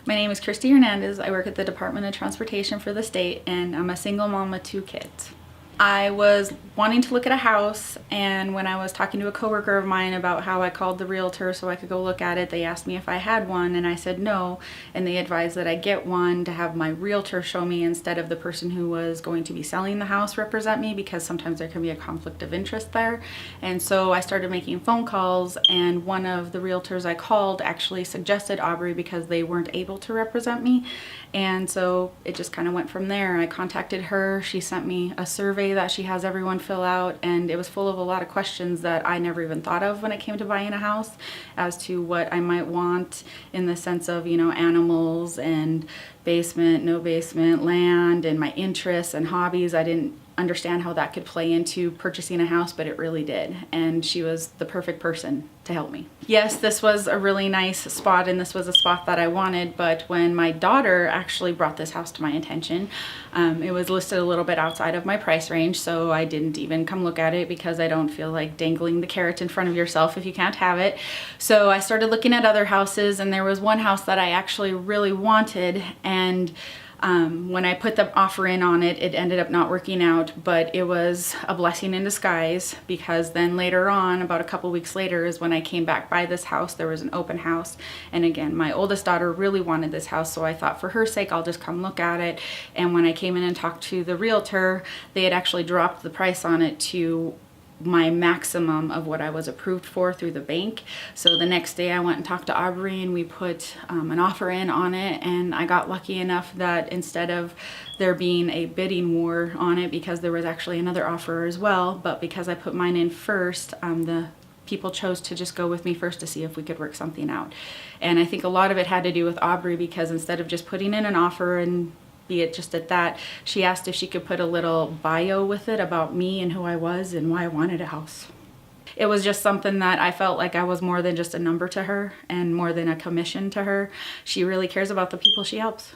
My name is Kristi Hernandez. I work at the Department of Transportation for the state, and I'm a single mom with 2 kids. I was wanting to look at a house, and when I was talking to a coworker of mine about how I called the realtor so I could go look at it, they asked me if I had one, and I said no, and they advised that I get one to have my realtor show me instead of the person who was going to be selling the house represent me, because sometimes there can be a conflict of interest there. And so I started making phone calls, and one of the realtors I called actually suggested Aubrey because they weren't able to represent me. And so it just kind of went from there. I contacted her. She sent me a survey that she has everyone fill out, and it was full of a lot of questions that I never even thought of when it came to buying a house, as to what I might want in the sense of, you know, animals and basement, no basement, land, and my interests and hobbies. I didn't understand how that could play into purchasing a house, but it really did. And she was the perfect person to help me. Yes, this was a really nice spot, and this was a spot that I wanted, but when my daughter actually brought this house to my attention, it was listed a little bit outside of my price range, so I didn't even come look at it because I don't feel like dangling the carrot in front of yourself if you can't have it. So I started looking at other houses, and there was one house that I actually really wanted, and when I put the offer in on it, it ended up not working out, but it was a blessing in disguise, because then later on, about a couple weeks later, is when I came back by this house. There was an open house, and again, my oldest daughter really wanted this house, so I thought for her sake I'll just come look at it. And when I came in and talked to the realtor, they had actually dropped the price on it to my maximum of what I was approved for through the bank. So the next day I went and talked to Aubrey, and we put an offer in on it, and I got lucky enough that instead of there being a bidding war on it, because there was actually another offer as well, but because I put mine in first, the people chose to just go with me first to see if we could work something out. And I think a lot of it had to do with Aubrey, because instead of just putting in an offer and be it just at that, she asked if she could put a little bio with it about me and who I was and why I wanted a house. It was just something that I felt like I was more than just a number to her and more than a commission to her. She really cares about the people she helps.